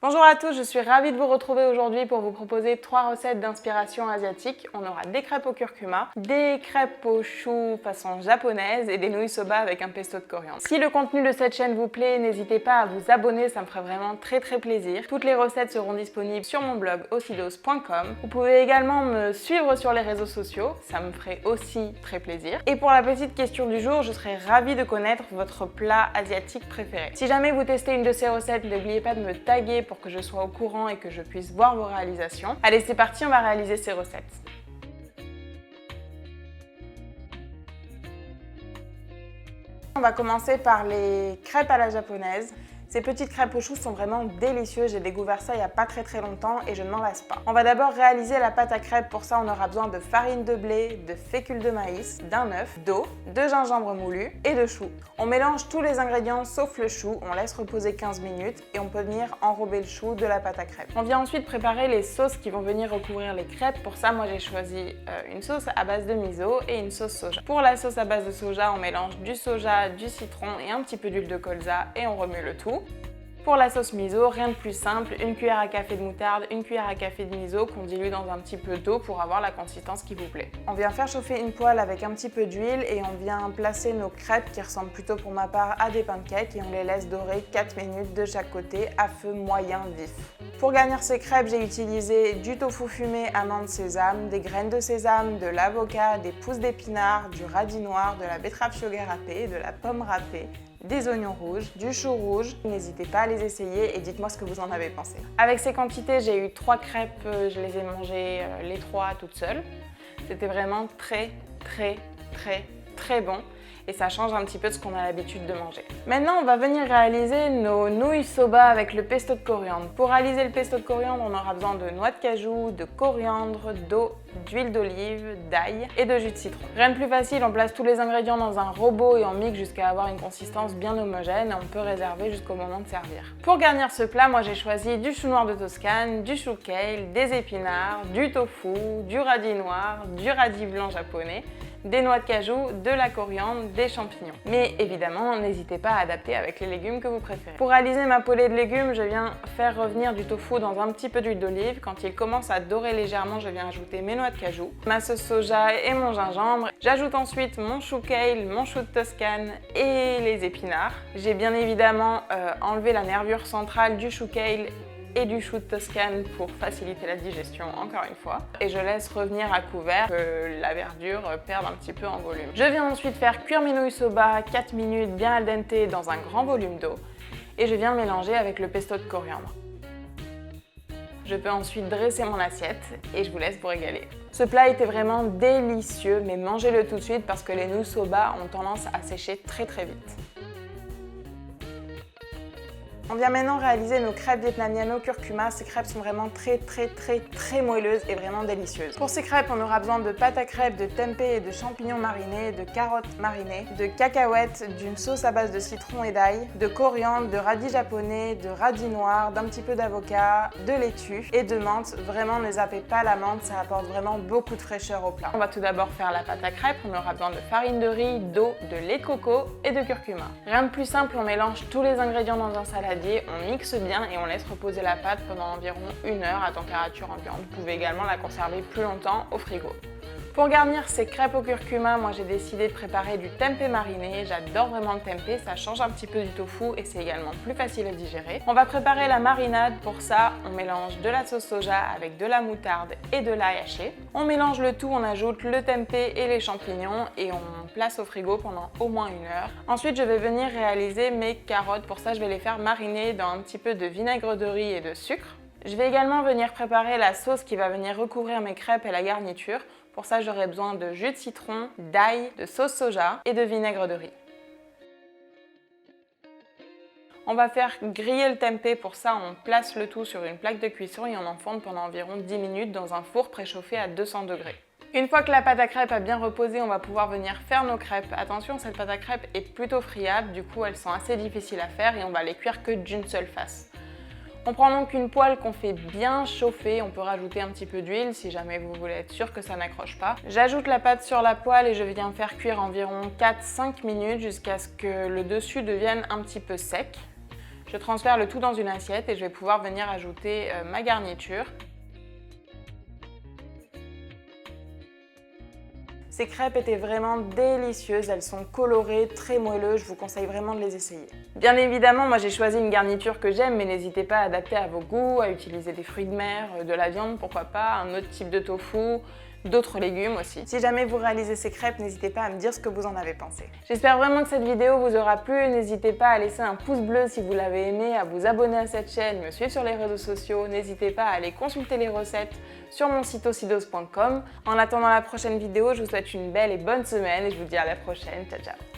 Bonjour à tous, je suis ravie de vous retrouver aujourd'hui pour vous proposer 3 recettes d'inspiration asiatique. On aura des crêpes au curcuma, des crêpes au chou façon japonaise et des nouilles soba avec un pesto de coriandre. Si le contenu de cette chaîne vous plaît, n'hésitez pas à vous abonner, ça me ferait vraiment très plaisir. Toutes les recettes seront disponibles sur mon blog ocidos.com. Vous pouvez également me suivre sur les réseaux sociaux, ça me ferait aussi très plaisir. Et pour la petite question du jour, je serais ravie de connaître votre plat asiatique préféré. Si jamais vous testez une de ces recettes, n'oubliez pas de me taguer pour que je sois au courant et que je puisse voir vos réalisations. Allez, c'est parti, on va réaliser ces recettes. On va commencer par les crêpes à la japonaise. Ces petites crêpes au chou sont vraiment délicieuses, j'ai découvert ça il n'y a pas très longtemps et je ne m'en lasse pas. On va d'abord réaliser la pâte à crêpes, pour ça on aura besoin de farine de blé, de fécule de maïs, d'un œuf, d'eau, de gingembre moulu et de chou. On mélange tous les ingrédients sauf le chou, on laisse reposer 15 minutes et on peut venir enrober le chou de la pâte à crêpes. On vient ensuite préparer les sauces qui vont venir recouvrir les crêpes, pour ça moi j'ai choisi une sauce à base de miso et une sauce soja. Pour la sauce à base de soja, on mélange du soja, du citron et un petit peu d'huile de colza et on remue le tout. Pour la sauce miso, rien de plus simple, une cuillère à café de moutarde, une cuillère à café de miso qu'on dilue dans un petit peu d'eau pour avoir la consistance qui vous plaît. On vient faire chauffer une poêle avec un petit peu d'huile et on vient placer nos crêpes qui ressemblent plutôt pour ma part à des pancakes et on les laisse dorer 4 minutes de chaque côté à feu moyen vif. Pour garnir ces crêpes, j'ai utilisé du tofu fumé, amandes, sésame, des graines de sésame, de l'avocat, des pousses d'épinards, du radis noir, de la betterave choga râpée, de la pomme râpée, des oignons rouges, du chou rouge. N'hésitez pas à les essayer et dites-moi ce que vous en avez pensé. Avec ces quantités, j'ai eu 3 crêpes, je les ai mangées les 3 toutes seules. C'était vraiment très bon et ça change un petit peu de ce qu'on a l'habitude de manger. Maintenant, on va venir réaliser nos nouilles soba avec le pesto de coriandre. Pour réaliser le pesto de coriandre, on aura besoin de noix de cajou, de coriandre, d'eau, d'huile d'olive, d'ail et de jus de citron. Rien de plus facile, on place tous les ingrédients dans un robot et on mixe jusqu'à avoir une consistance bien homogène et on peut réserver jusqu'au moment de servir. Pour garnir ce plat, moi j'ai choisi du chou noir de Toscane, du chou kale, des épinards, du tofu, du radis noir, du radis blanc japonais, des noix de cajou, de la coriandre, des champignons. Mais évidemment, n'hésitez pas à adapter avec les légumes que vous préférez. Pour réaliser ma poêlée de légumes, je viens faire revenir du tofu dans un petit peu d'huile d'olive. Quand il commence à dorer légèrement, je viens ajouter mes noix de cajou, ma sauce soja et mon gingembre. J'ajoute ensuite mon chou kale, mon chou de Toscane et les épinards. J'ai bien évidemment enlevé la nervure centrale du chou kale et du chou de Toscane pour faciliter la digestion encore une fois. Et je laisse revenir à couvert que la verdure perde un petit peu en volume. Je viens ensuite faire cuire mes nouilles soba 4 minutes bien al dente dans un grand volume d'eau et je viens mélanger avec le pesto de coriandre. Je peux ensuite dresser mon assiette et je vous laisse vous régaler. Ce plat était vraiment délicieux, mais mangez-le tout de suite parce que les nouilles soba ont tendance à sécher très vite. On vient maintenant réaliser nos crêpes vietnamiennes au curcuma. Ces crêpes sont vraiment très moelleuses et vraiment délicieuses. Pour ces crêpes, on aura besoin de pâte à crêpes, de tempeh et de champignons marinés, de carottes marinées, de cacahuètes, d'une sauce à base de citron et d'ail, de coriandre, de radis japonais, de radis noir, d'un petit peu d'avocat, de laitue et de menthe. Vraiment, ne zappez pas la menthe, ça apporte vraiment beaucoup de fraîcheur au plat. On va tout d'abord faire la pâte à crêpes. On aura besoin de farine de riz, d'eau, de lait de coco et de curcuma. Rien de plus simple, on mélange tous les ingrédients dans un saladier. On mixe bien et on laisse reposer la pâte pendant environ 1 heure à température ambiante. Vous pouvez également la conserver plus longtemps au frigo. Pour garnir ces crêpes au curcuma, moi j'ai décidé de préparer du tempeh mariné. J'adore vraiment le tempeh, ça change un petit peu du tofu et c'est également plus facile à digérer. On va préparer la marinade. Pour ça, on mélange de la sauce soja avec de la moutarde et de l'ail haché. On mélange le tout, on ajoute le tempeh et les champignons et on place au frigo pendant au moins 1 heure. Ensuite, je vais venir réaliser mes carottes. Pour ça, je vais les faire mariner dans un petit peu de vinaigre de riz et de sucre. Je vais également venir préparer la sauce qui va venir recouvrir mes crêpes et la garniture. Pour ça, j'aurai besoin de jus de citron, d'ail, de sauce soja et de vinaigre de riz. On va faire griller le tempeh. Pour ça, on place le tout sur une plaque de cuisson et on enfourne pendant environ 10 minutes dans un four préchauffé à 200 degrés. Une fois que la pâte à crêpes a bien reposé, on va pouvoir venir faire nos crêpes. Attention, cette pâte à crêpes est plutôt friable, du coup elles sont assez difficiles à faire et on va les cuire que d'une seule face. On prend donc une poêle qu'on fait bien chauffer, on peut rajouter un petit peu d'huile si jamais vous voulez être sûr que ça n'accroche pas. J'ajoute la pâte sur la poêle et je viens faire cuire environ 4-5 minutes jusqu'à ce que le dessus devienne un petit peu sec. Je transfère le tout dans une assiette et je vais pouvoir venir ajouter ma garniture. Ces crêpes étaient vraiment délicieuses, elles sont colorées, très moelleuses, je vous conseille vraiment de les essayer. Bien évidemment, moi j'ai choisi une garniture que j'aime, mais n'hésitez pas à adapter à vos goûts, à utiliser des fruits de mer, de la viande, pourquoi pas, un autre type de tofu, d'autres légumes aussi. Si jamais vous réalisez ces crêpes, n'hésitez pas à me dire ce que vous en avez pensé. J'espère vraiment que cette vidéo vous aura plu, n'hésitez pas à laisser un pouce bleu si vous l'avez aimé, à vous abonner à cette chaîne, me suivre sur les réseaux sociaux, n'hésitez pas à aller consulter les recettes sur mon site ocidos.com. En attendant la prochaine vidéo, je vous souhaite une belle et bonne semaine et je vous dis à la prochaine, ciao ciao.